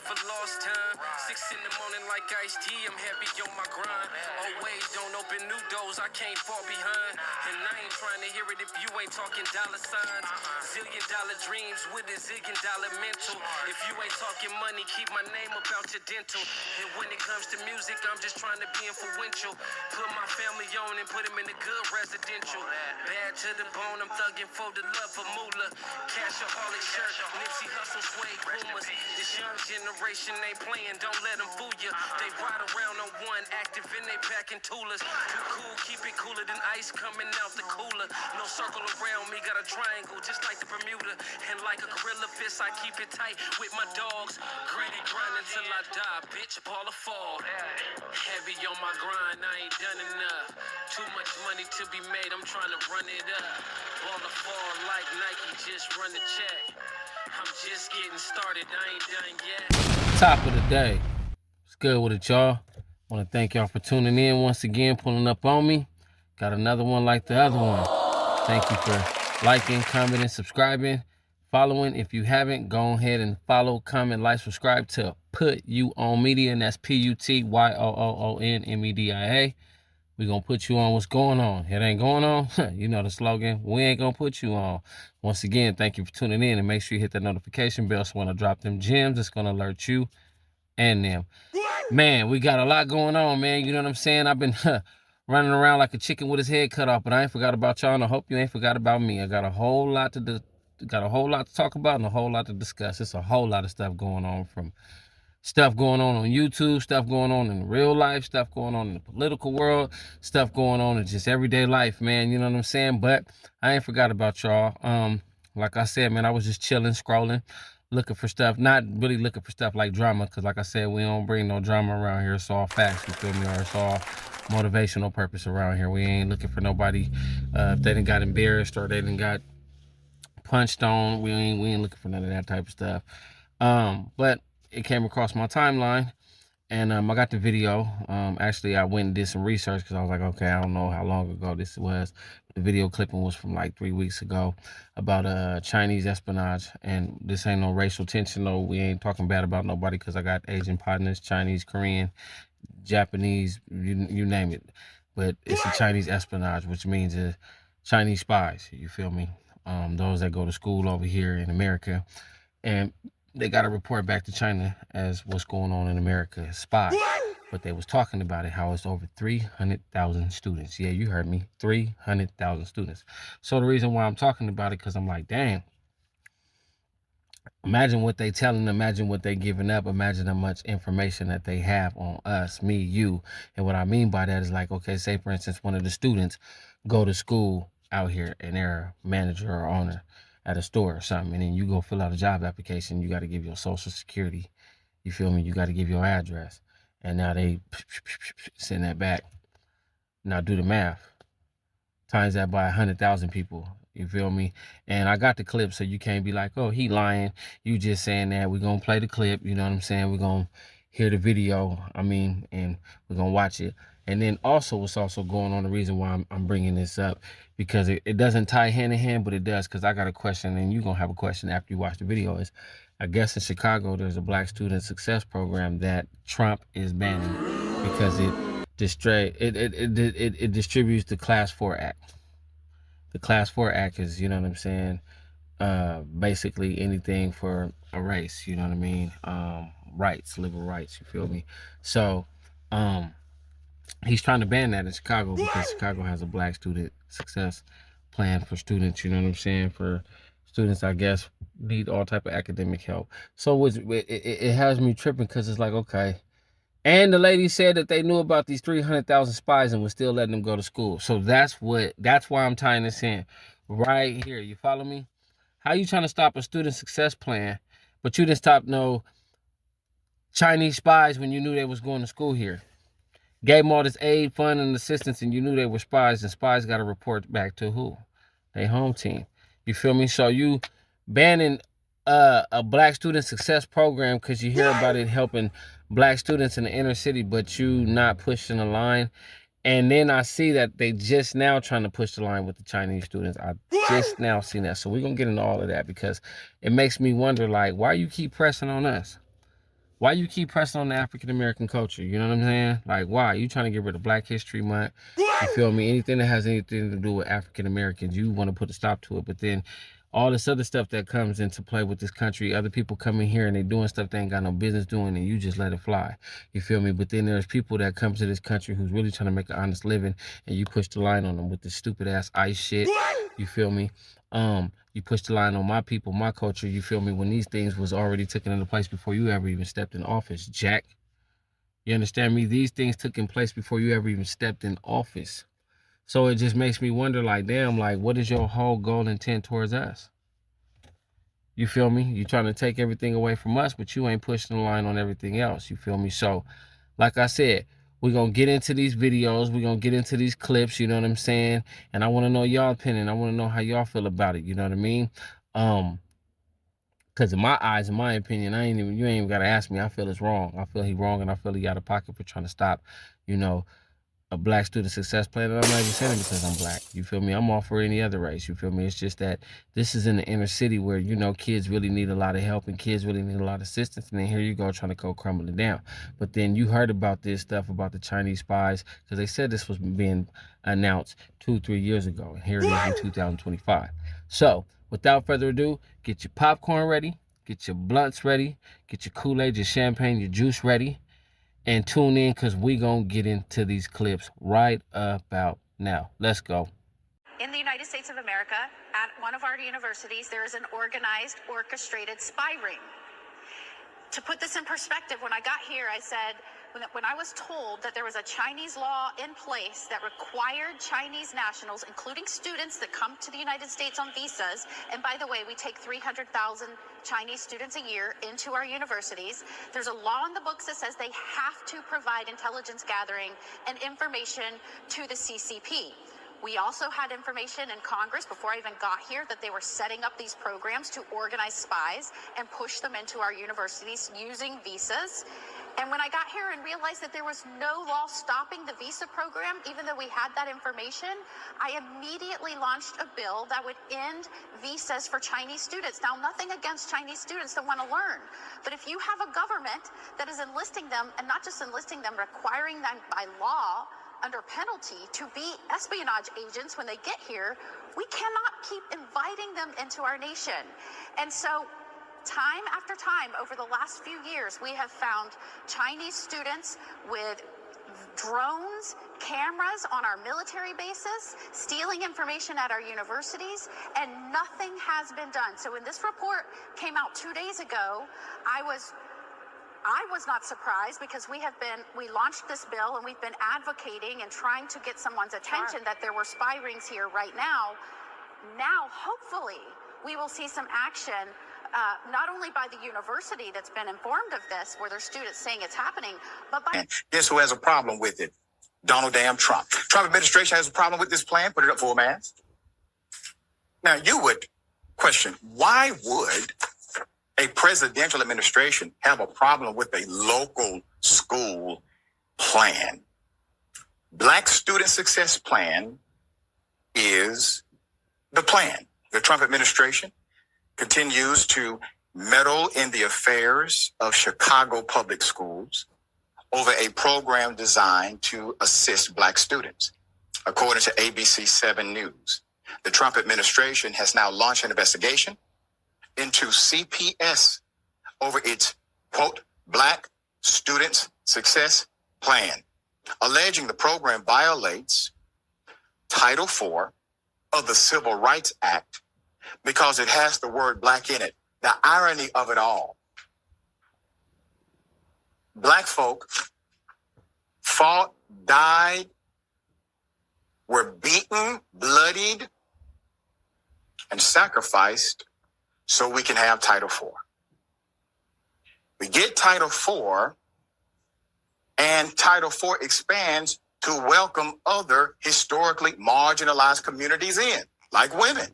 for lost time. 6 in the morning like iced tea, I'm heavy on my grind. Always don't open new doors, I can't fall behind. And I ain't trying to hear it if you ain't talking dollar signs. $1,000,000 dreams with a $1,000,000 mental. If you ain't talking money, keep my name about your dental. And when it comes to music, I'm just trying to be influential. Put my family on and put them in a good residential. Bad to the bone, I'm thugging for the love for moolah. Cashaholic shirt, Nipsey Hussle, suede boomers. This young generation ain't playing, don't let them fool you. They ride around on one, active in they packing toolers. Too cool, keep it cooler than ice coming out the cooler. No circle around me, got a triangle just like the Bermuda. And like a gorilla fist, I keep it tight with my dogs. Greedy grinding till I die, bitch, ball of fall. Heavy on my grind, I ain't done enough. Too much money to be made, I'm trying to run it up. Ball of fall like Nike, just run the check. I'm just getting started, I ain't done yet. Top of the day. What's good with it, y'all? Want to thank y'all for tuning in once again, pulling up on me. Got another one like the other one. Thank you for liking, commenting, subscribing, following. If you haven't, go ahead and follow, comment, like, subscribe to Put You On Media, and that's PUTYOOONMEDIA. We're going to put you on what's going on. It ain't going on. You know the slogan. We ain't going to put you on. Once again, thank you for tuning in, and make sure you hit that notification bell so when I drop them gems, it's going to alert you and them. Man, we got a lot going on, man. You know what I'm saying? I've been running around like a chicken with his head cut off, but I ain't forgot about y'all, and I hope you ain't forgot about me. I got a whole lot to talk about and a whole lot to discuss. It's a whole lot of stuff going on, from stuff going on YouTube, stuff going on in real life, stuff going on in the political world, stuff going on in just everyday life, man. You know what I'm saying? But I ain't forgot about y'all. Like I said, man, I was just chilling, scrolling, looking for stuff, not really looking for stuff like drama, because like I said, we don't bring no drama around here. It's all facts, you feel me? Or it's all motivational purpose around here. We ain't looking for nobody if they done got embarrassed or they done got punched on. We ain't looking for none of that type of stuff. But it came across my timeline, and I got the video. Actually, I went and did some research because I was like, okay, I don't know how long ago this was. The video clipping was from like 3 weeks ago about Chinese espionage, and this ain't no racial tension. No, we ain't talking bad about nobody, because I got Asian partners, Chinese, Korean, Japanese, you name it. But it's a Chinese espionage, which means Chinese spies. You feel me? Those that go to school over here in America, and they got to report back to China as what's going on in America as spies. But they was talking about it, how it's over 300,000 students. Yeah, you heard me, 300,000 students. So the reason why I'm talking about it, because I'm like, dang, imagine what they telling, imagine what they giving up, imagine how much information that they have on us, me, you. And what I mean by that is like, okay, say for instance, one of the students go to school out here and they're a manager or owner at a store or something, and then you go fill out a job application, you got to give your social security, you feel me? You got to give your address, and now they send that back. Now do the math, times that by 100,000 people, you feel me? And I got the clip, so you can't be like, oh, he lying, you just saying that. We're gonna play the clip, you know what I'm saying? We're gonna hear the video, and we're gonna watch it. And then also, what's also going on, the reason why I'm bringing this up, because it doesn't tie hand in hand, but it does, because I got a question, and you're going to have a question after you watch the video. Is, I guess in Chicago, there's a Black Student Success Program that Trump is banning because it distributes the Class 4 Act. The Class 4 Act is, you know what I'm saying, basically anything for a race, you know what I mean? Rights, liberal rights, you feel me? So, he's trying to ban that in Chicago because Chicago has a Black Student Success Plan for students, you know what I'm saying? For students, I guess, need all type of academic help. So it has me tripping, because it's like, okay. And the lady said that they knew about these 300,000 spies and was still letting them go to school. So that's why I'm tying this in right here. You follow me? How you trying to stop a student success plan, but you didn't stop no Chinese spies when you knew they was going to school here? Gave them all this aid, fund, and assistance, and you knew they were spies, and spies got to report back to who? Their home team. You feel me? So you banning a Black Student Success Program because you hear about it helping Black students in the inner city, but you not pushing the line. And then I see that they just now trying to push the line with the Chinese students. I just now seen that. So we're going to get into all of that, because it makes me wonder, like, why you keep pressing on us? Why you keep pressing on the African American culture? You know what I'm saying? Like, why? You trying to get rid of Black History Month? You feel me? Anything that has anything to do with African Americans, you want to put a stop to it. But then all this other stuff that comes into play with this country, other people come in here and they doing stuff they ain't got no business doing, and you just let it fly. You feel me? But then there's people that come to this country who's really trying to make an honest living, and you push the line on them with this stupid ass ICE shit. You feel me? You push the line on my people, my culture, you feel me, when these things was already taken into place before you ever even stepped in office, Jack. You understand me? These things took in place before you ever even stepped in office. So it just makes me wonder, like, damn, like, what is your whole goal intent towards us? You feel me? You trying to take everything away from us, but you ain't pushing the line on everything else. You feel me? So, like I said, we're going to get into these videos. We're going to get into these clips, you know what I'm saying? And I want to know y'all opinion. I want to know how y'all feel about it, you know what I mean? Because in my eyes, in my opinion, you ain't even got to ask me. I feel it's wrong. I feel he wrong, and I feel he out of pocket for trying to stop, you know, a Black student success plan. And I'm not even saying it because I'm Black. You feel me? I'm all for any other race. You feel me? It's just that this is in the inner city where, you know, kids really need a lot of help and kids really need a lot of assistance. And then here you go trying to go crumbling down. But then you heard about this stuff about the Chinese spies, because they said this was being announced 2-3 years ago. And here it is in 2025. So without further ado, get your popcorn ready, get your blunts ready, get your Kool-Aid, your champagne, your juice ready, and tune in, because we gonna get into these clips right about now. Let's go. In the United States of America, at one of our universities, there is an organized, orchestrated spy ring. To put this in perspective, when I got here, I said, when I was told that there was a Chinese law in place that required Chinese nationals, including students that come to the United States on visas, and by the way, we take 300,000 Chinese students a year into our universities. There's a law in the books that says they have to provide intelligence gathering and information to the CCP. We also had information in Congress before I even got here that they were setting up these programs to organize spies and push them into our universities using visas. And when I got here and realized that there was no law stopping the visa program, even though we had that information, I immediately launched a bill that would end visas for Chinese students. Now, nothing against Chinese students that want to learn, but if you have a government that is enlisting them, and not just enlisting them, requiring them by law under penalty to be espionage agents when they get here, we cannot keep inviting them into our nation. And so time after time over the last few years, we have found Chinese students with drones, cameras on our military bases, stealing information at our universities, and nothing has been done. So when this report came out 2 days ago, I was not surprised, because we launched this bill and we've been advocating and trying to get someone's attention that there were spy rings here right now. Now, hopefully, we will see some action, not only by the university that's been informed of this, where there's students saying it's happening, but by... Guess who has a problem with it? Donald damn Trump. Trump administration has a problem with this plan. Put it up for a man. Now, you would question, why would a presidential administration have a problem with a local school plan? Black Student Success Plan is the plan. The Trump administration continues to meddle in the affairs of Chicago public schools over a program designed to assist Black students. According to ABC 7 News, the Trump administration has now launched an investigation into CPS over its, quote, Black Students Success Plan, alleging the program violates Title IV of the Civil Rights Act because it has the word Black in it. The irony of it all: Black folk fought, died, were beaten, bloodied, and sacrificed so we can have Title IV. We get Title IV, and Title IV expands to welcome other historically marginalized communities in, like women,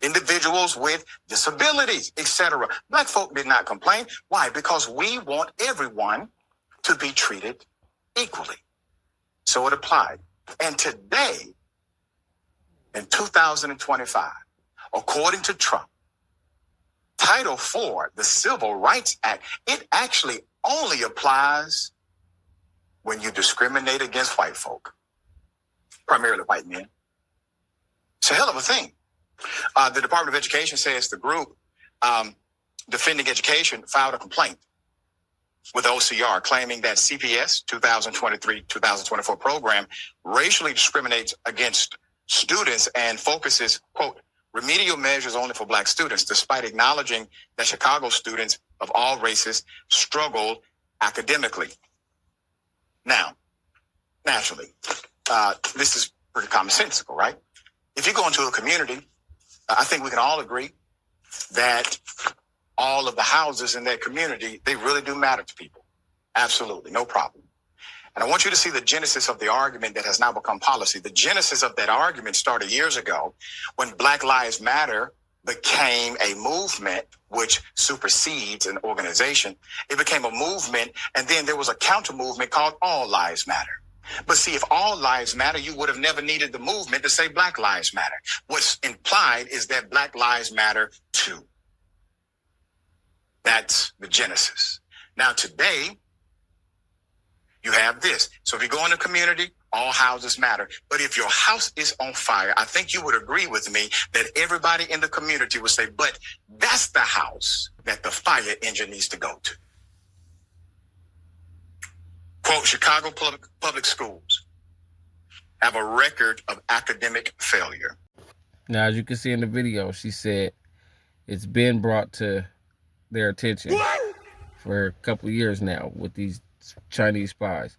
individuals with disabilities, etc. Black folk did not complain. Why? Because we want everyone to be treated equally. So it applied. And today, in 2025, according to Trump, Title IV, the Civil Rights Act, it actually only applies when you discriminate against white folk, primarily white men. It's a hell of a thing. The Department of Education says the group Defending Education filed a complaint with OCR claiming that CPS 2023-2024 program racially discriminates against students and focuses, quote, remedial measures only for Black students, despite acknowledging that Chicago students of all races struggled academically. Now, naturally, this is pretty commonsensical, right? If you go into a community, I think we can all agree that all of the houses in that community, they really do matter to people. Absolutely, no problem. And I want you to see the genesis of the argument that has now become policy. The genesis of that argument started years ago when Black Lives Matter became a movement which supersedes an organization. It became a movement, and then there was a counter movement called All Lives Matter. But see, if all lives matter, you would have never needed the movement to say Black Lives Matter. What's implied is that Black Lives Matter too. That's the genesis. Now today, you have this. So if you go in a community, all houses matter. But if your house is on fire, I think you would agree with me that everybody in the community would say, but that's the house that the fire engine needs to go to. Quote, Chicago public schools have a record of academic failure. Now, as you can see in the video, she said it's been brought to their attention for a couple of years now with these Chinese spies.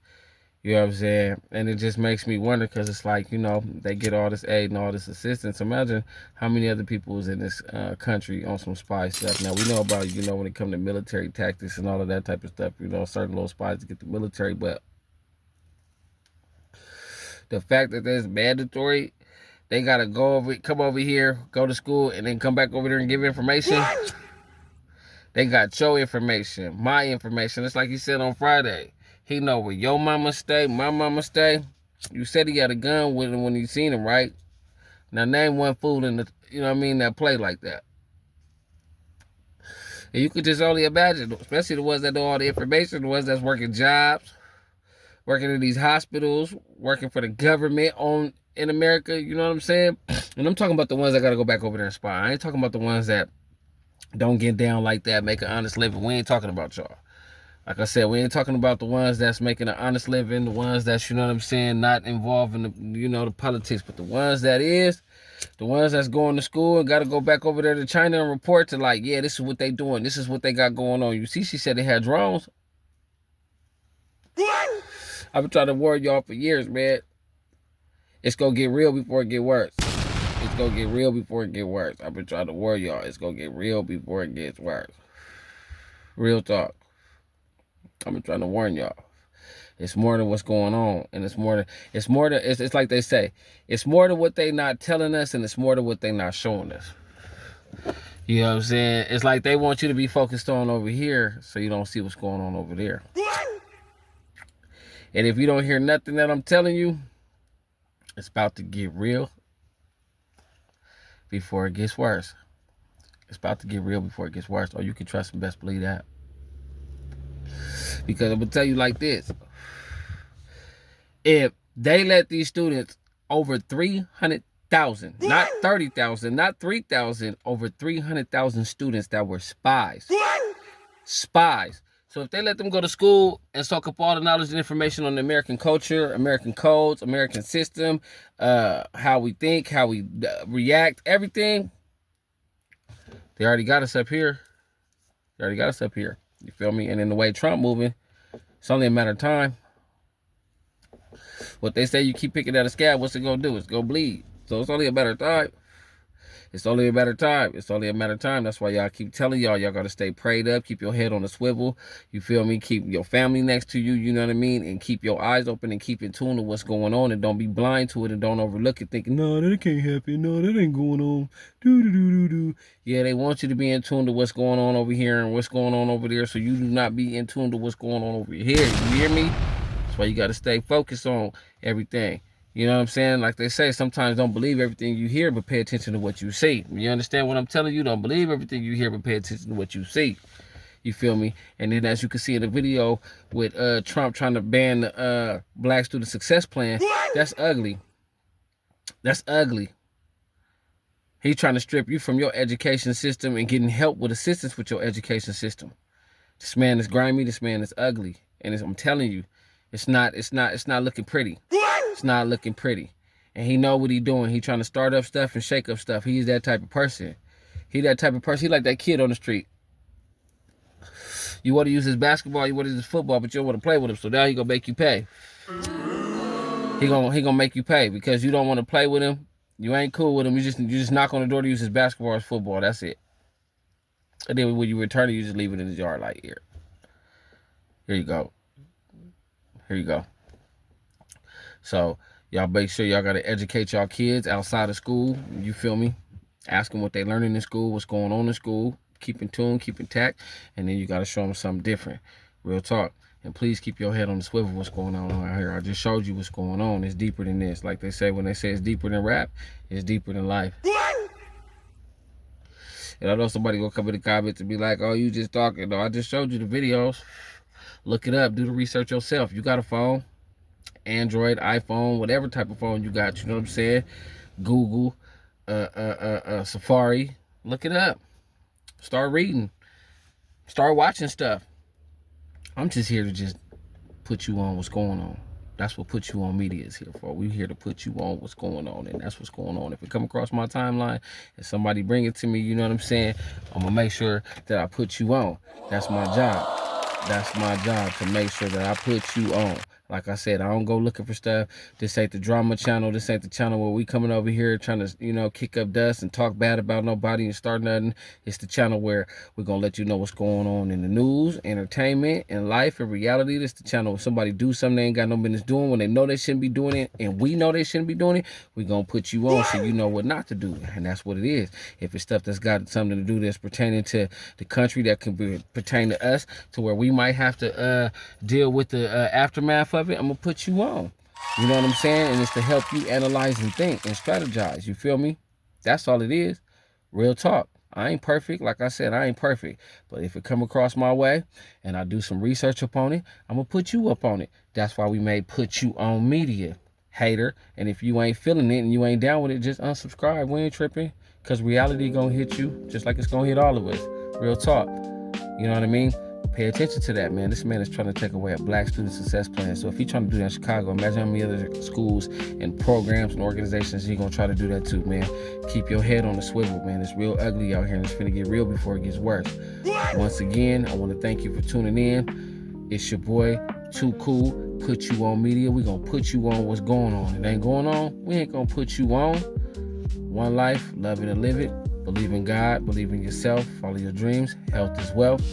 You know what I'm saying? And it just makes me wonder, because it's like, you know, they get all this aid and all this assistance. Imagine how many other people was in this country on some spy stuff. Now, we know about, you know, when it comes to military tactics and all of that type of stuff, you know, certain little spies to get the military. But the fact that that's mandatory, they got to come over here, go to school, and then come back over there and give information. They got your information, my information. It's like you said on Friday. He know where your mama stay, my mama stay. You said he had a gun with him when you seen him, right? Now name one fool in the, you know what I mean, that play like that. And you could just only imagine, especially the ones that know all the information, the ones that's working jobs, working in these hospitals, working for the government in America, you know what I'm saying? And I'm talking about the ones that gotta go back over there and spy. I ain't talking about the ones that don't get down like that, make an honest living. We ain't talking about y'all. Like I said, we ain't talking about the ones that's making an honest living, the ones that's, you know what I'm saying, not involved in the, you know, the politics, but the ones that's going to school and got to go back over there to China and report to, like, yeah, this is what they doing. This is what they got going on. You see, she said they had drones. I've been trying to warn y'all for years, man. It's going to get real before it get worse. It's going to get real before it get worse. I've been trying to warn y'all. It's going to get real before it gets worse. Real talk. I've been trying to warn y'all. It's more than what's going on. And it's like they say, it's more than what they not telling us, and it's more than what they not showing us. You know what I'm saying? It's like they want you to be focused on over here so you don't see what's going on over there. And if you don't hear nothing that I'm telling you, it's about to get real before it gets worse. It's about to get real before it gets worse. Or you can trust and best believe that. Because I'm going to tell you like this. If they let these students, over 300,000, not 30,000, not 3,000, over 300,000 students that were spies. Spies. So if they let them go to school and soak up all the knowledge and information on the American culture, American codes, American system, how we think, how we react, everything, they already got us up here. They already got us up here. You feel me? And in the way Trump moving, it's only a matter of time. What they say, you keep picking at a scab, what's it gonna do? It's gonna bleed. So it's only a matter of time. It's only a matter of time. It's only a matter of time. That's why y'all keep telling y'all gotta stay prayed up, keep your head on a swivel. You feel me? Keep your family next to you, you know what I mean? And keep your eyes open and keep in tune to what's going on, and don't be blind to it, and don't overlook it thinking, no, that can't happen. No, that ain't going on. Do. Yeah, they want you to be in tune to what's going on over here and what's going on over there, so you do not be in tune to what's going on over here. You hear me? That's why you gotta stay focused on everything. You know what I'm saying? Like they say, sometimes don't believe everything you hear, but pay attention to what you see. You understand what I'm telling you? Don't believe everything you hear, but pay attention to what you see. You feel me? And then as you can see in the video with Trump trying to ban the Black Student Success Plan, that's ugly. That's ugly. He's trying to strip you from your education system and getting help with assistance with your education system. This man is grimy. This man is ugly, and I'm telling you, it's not looking pretty. It's not looking pretty. And he know what he doing. He trying to start up stuff and shake up stuff. He's that type of person. He that type of person. He like that kid on the street. You want to use his basketball, you want to use his football, but you don't want to play with him. So now he gonna make you pay. He gonna make you pay because you don't want to play with him. You ain't cool with him. You just knock on the door to use his basketball or his football. That's it. And then when you return it, you just leave it in his yard like here. Here you go. Here you go. So y'all make sure y'all gotta educate y'all kids outside of school. You feel me? Ask them what they learning in school, what's going on in school. Keep in tune, keep intact, and then you got to show them something different. Real talk. And please keep your head on the swivel what's going on out here. I just showed you what's going on. It's deeper than this. Like they say, when they say it's deeper than rap, it's deeper than life. And I know somebody gonna come in the comments and be like, oh, you just talking. No, I just showed you the videos. Look it up. Do the research yourself. You got a phone, Android, iPhone, whatever type of phone you got. You know what I'm saying? Google, Safari. Look it up. Start reading. Start watching stuff. I'm just here to just put you on what's going on. That's what Put You On Media is here for. We're here to put you on what's going on, and that's what's going on. If it come across my timeline and somebody bring it to me, you know what I'm saying, I'm going to make sure that I put you on. That's my job. That's my job, to make sure that I put you on. Like I said, I don't go looking for stuff. This ain't the drama channel. This ain't the channel where we coming over here trying to, you know, kick up dust and talk bad about nobody and start nothing. It's the channel where we're going to let you know what's going on in the news, entertainment, and life and reality. This the channel where somebody do something they ain't got no business doing when they know they shouldn't be doing it, and we know they shouldn't be doing it. We're going to put you on so you know what not to do. And that's what it is. If it's stuff that's got something to do that's pertaining to the country, that can be pertain to us, to where we might have to deal with the aftermath of it, I'm gonna put you on. You know what I'm saying? And it's to help you analyze and think and strategize. You feel me? That's all it is. Real talk. I ain't perfect. Like I said, I ain't perfect. But if it come across my way and I do some research upon it, I'm gonna put you up on it. That's why we made Put You On Media, hater. And if you ain't feeling it and you ain't down with it, just unsubscribe. We ain't tripping. Cause reality gonna hit you just like it's gonna hit all of us. Real talk. You know what I mean? Pay attention to that, man. This man is trying to take away a Black Student Success Plan. So if he's trying to do that in Chicago, imagine how many other schools and programs and organizations he's going to try to do that too, man. Keep your head on the swivel, man. It's real ugly out here, and it's finna get real before it gets worse. Once again, I want to thank you for tuning in. It's your boy, Too Cool, Put You On Media. We going to put you on what's going on. It ain't going on. We ain't going to put you on. One life, love it and live it. Believe in God, believe in yourself, follow your dreams. Health is wealth.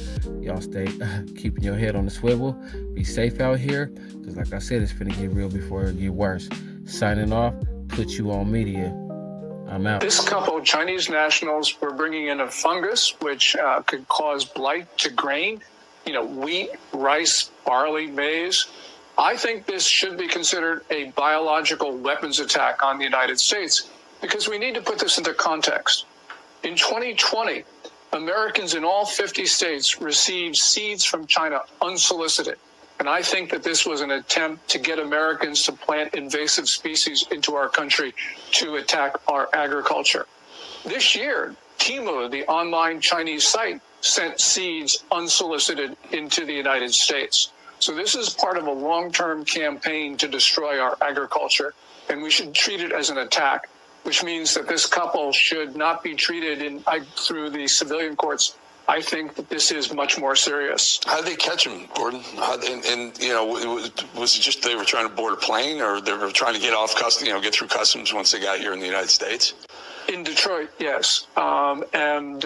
Y'all stay keeping your head on the swivel. Be safe out here, because like I said, it's finna get real before it get worse. Signing off, Put You On Media. I'm out. This couple, Chinese nationals, were bringing in a fungus which could cause blight to grain, wheat, rice, barley, maize. I think this should be considered a biological weapons attack on the United States, because we need to put this into context. In 2020, Americans in all 50 states received seeds from China unsolicited. And I think that this was an attempt to get Americans to plant invasive species into our country to attack our agriculture. This year, Temu, the online Chinese site, sent seeds unsolicited into the United States. So this is part of a long-term campaign to destroy our agriculture, and we should treat it as an attack, which means that this couple should not be treated through the civilian courts. I think that this is much more serious. How did they catch him, Gordon? Was it just they were trying to board a plane, or they were trying to get off customs, get through customs once they got here in the United States? In Detroit, yes, and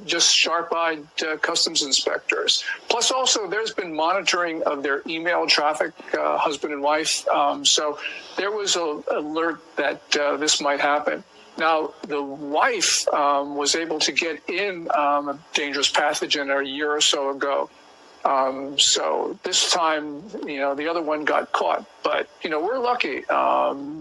just sharp-eyed customs inspectors. Plus, also, there's been monitoring of their email traffic, husband and wife. So there was an alert that this might happen. Now, the wife was able to get in a dangerous pathogen a year or so ago. So this time, the other one got caught. But, we're lucky.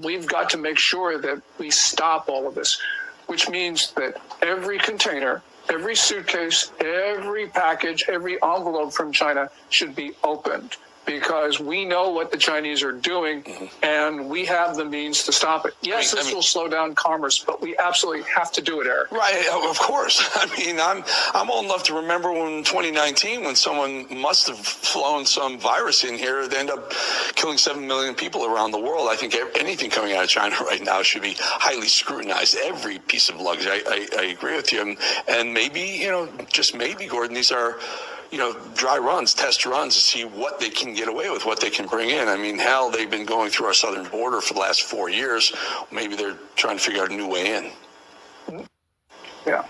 We've got to make sure that we stop all of this, which means that every container, every suitcase, every package, every envelope from China should be opened, because we know what the Chinese are doing, and we have the means to stop it. Yes, this will slow down commerce, but we absolutely have to do it, Eric. Right, of course. I'm old enough to remember when 2019, when someone must have flown some virus in here that ended up killing 7 million people around the world. I think anything coming out of China right now should be highly scrutinized. Every piece of luggage. I agree with you. And maybe, just maybe, Gordon, these are, dry runs, test runs to see what they can get away with, what they can bring in. Hell, they've been going through our southern border for the last 4 years. Maybe they're trying to figure out a new way in. Yeah.